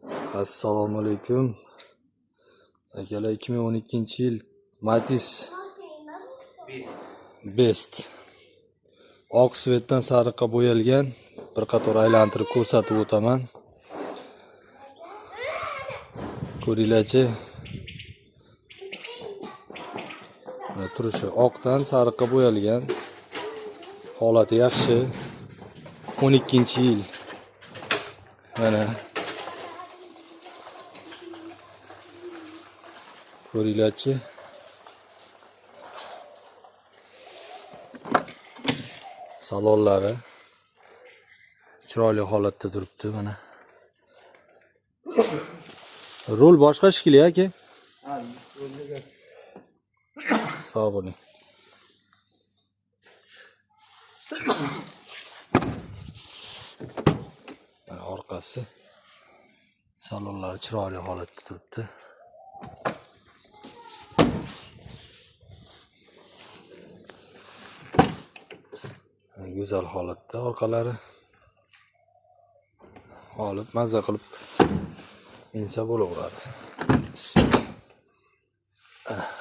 Assalomu alaykum. Akalar 2012-yil Matiz Best oq svetdan sariqqa bo'yalgan. Bir qator aylantirib ko'rsatib o'taman. Ko'ringlarchi. Turishi oqdan sariqqa bo'yalgan. Holati yaxshi. 12-yil. Mana ko'ringlarchi. Salonlari chiroyli holatda turibdi mana. Rol boshqa shekilli aka. Sog' bo'ling. Mana orqasi. Salonlari chiroyli holatda turibdi. Go'zal holatda orqalari. Olib mazza qilib insa bo'laveradi.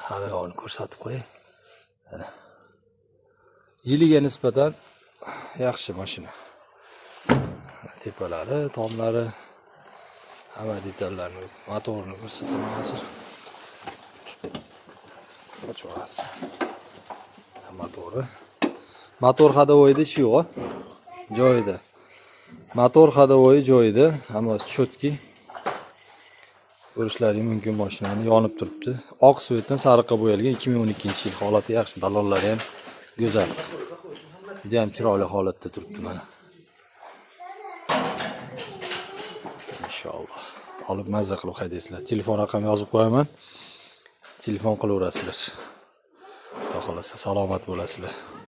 Havoni ko'rsatib qo'ying. Mana. Yiliga nisbatan yaxshi mashina. Tepalari, tomlari, hamma detallarni, motorni ko'rsataman hozir. Ochamiz. Motori. Motor hadovoyida ish yo'q, joyida. Motor hadovoyi joyida, hammasi chotki. Ko'rishlaring mumkin mashinani yonib turibdi. Oq svetdan sariqqa bo'yalgan 2012-yil. Holati yaxshi, ballonlari ham go'zal. Juda ham chiroyli holatda turibdi mana. Inshaalloh. Olib mazza qilib haydaysizlar. Telefon raqamini yozib qo'yaman. Telefon qilaverasizlar. Xudo xolasa salomat bo'lasizlar.